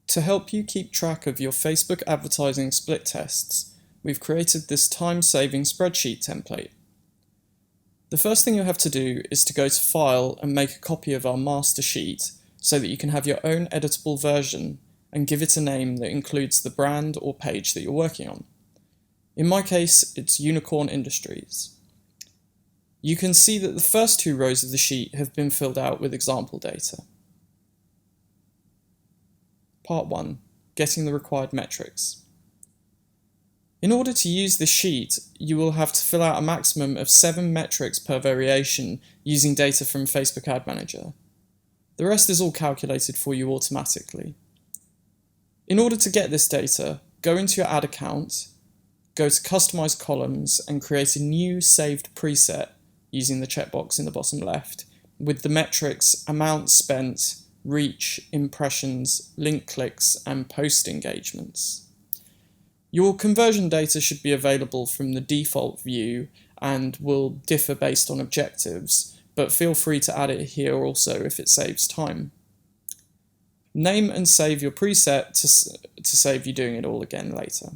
To help you keep track of your Facebook advertising split tests, we've created this time-saving spreadsheet template. The first thing you'll have to do is to go to File and make a copy of our master sheet so that you can have your own editable version and give it a name that includes the brand or page that you're working on. In my case, it's Unicorn Industries. You can see that the first two rows of the sheet have been filled out with example data. Part 1. Getting the required metrics. In order to use this sheet, you will have to fill out a maximum of 7 metrics per variation using data from Facebook Ad Manager. The rest is all calculated for you automatically. In order to get this data, go into your ad account, go to Customize Columns and create a new saved preset using the checkbox in the bottom left with the metrics amount spent, reach, impressions, link clicks and post engagements. Your conversion data should be available from the default view and will differ based on objectives, but feel free to add it here also if it saves time. Name and save your preset to save you doing it all again later.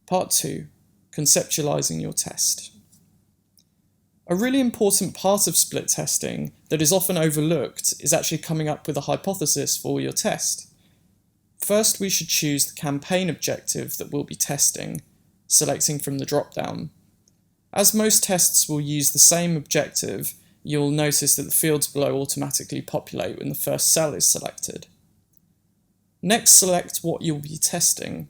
Part 2. Conceptualizing your test. A really important part of split testing that is often overlooked is actually coming up with a hypothesis for your test. First, we should choose the campaign objective that we'll be testing, selecting from the drop-down. As most tests will use the same objective, you'll notice that the fields below automatically populate when the first cell is selected. Next, select what you'll be testing.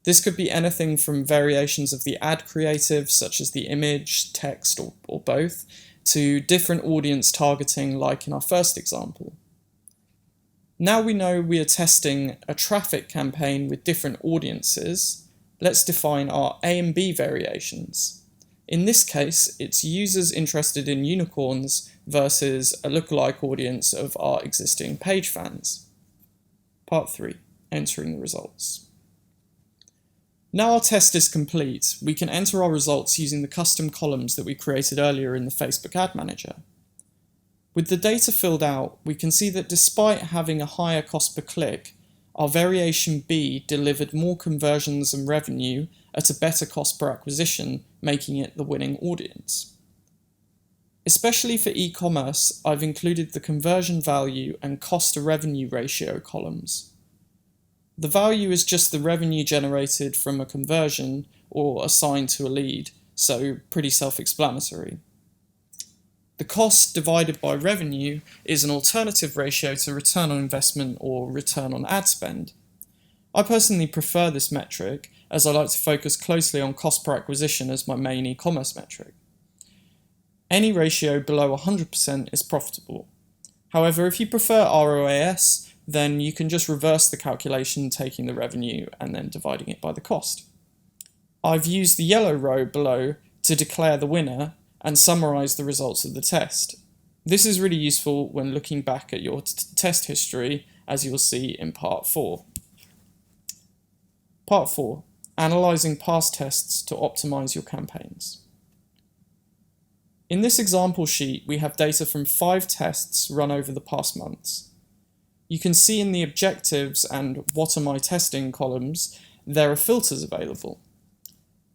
This could be anything from variations of the ad creative, such as the image, text, or both, to different audience targeting, like in our first example. Now we know we are testing a traffic campaign with different audiences, let's define our A and B variations. In this case, it's users interested in unicorns versus a lookalike audience of our existing page fans. Part 3. Entering the results. Now our test is complete, we can enter our results using the custom columns that we created earlier in the Facebook Ad Manager. With the data filled out, we can see that despite having a higher cost per click, our variation B delivered more conversions and revenue at a better cost per acquisition, making it the winning audience. Especially for e-commerce, I've included the conversion value and cost to revenue ratio columns. The value is just the revenue generated from a conversion or assigned to a lead, so pretty self-explanatory. The cost divided by revenue is an alternative ratio to return on investment or return on ad spend. I personally prefer this metric as I like to focus closely on cost per acquisition as my main e-commerce metric. Any ratio below 100% is profitable. However, if you prefer ROAS, then you can just reverse the calculation, taking the revenue and then dividing it by the cost. I've used the yellow row below to declare the winner and summarize the results of the test. This is really useful when looking back at your test history, as you'll see in Part 4. Part 4. Analyzing past tests to optimize your campaigns. In this example sheet, we have data from 5 tests run over the past months. You can see in the objectives and what are my testing columns, there are filters available.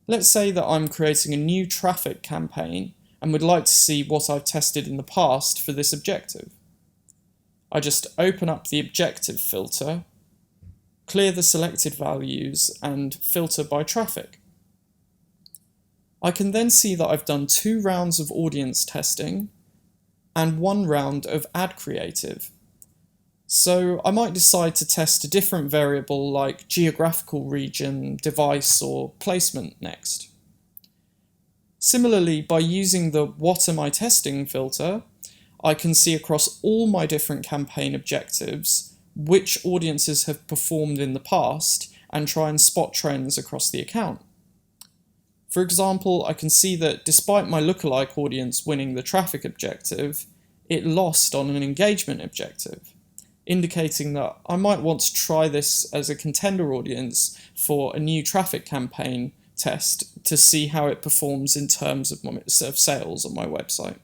Let's say that I'm creating a new traffic campaign and would like to see what I've tested in the past for this objective. I just open up the objective filter, clear the selected values and filter by traffic. I can then see that I've done 2 rounds of audience testing and 1 round of ad creative. So I might decide to test a different variable like geographical region, device or placement next. Similarly, by using the What Am I Testing filter, I can see across all my different campaign objectives which audiences have performed in the past and try and spot trends across the account. For example, I can see that despite my lookalike audience winning the traffic objective, it lost on an engagement objective, indicating that I might want to try this as a contender audience for a new traffic campaign test to see how it performs in terms of sales on my website.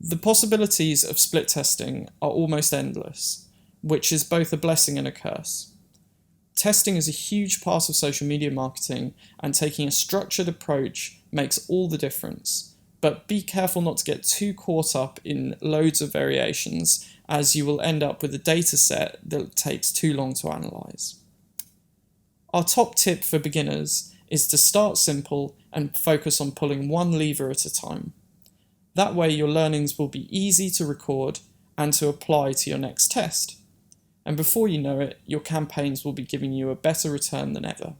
The possibilities of split testing are almost endless, which is both a blessing and a curse. Testing is a huge part of social media marketing, and taking a structured approach makes all the difference. But be careful not to get too caught up in loads of variations, as you will end up with a data set that takes too long to analyse. Our top tip for beginners is to start simple and focus on pulling one lever at a time. That way your learnings will be easy to record and to apply to your next test. And before you know it, your campaigns will be giving you a better return than ever.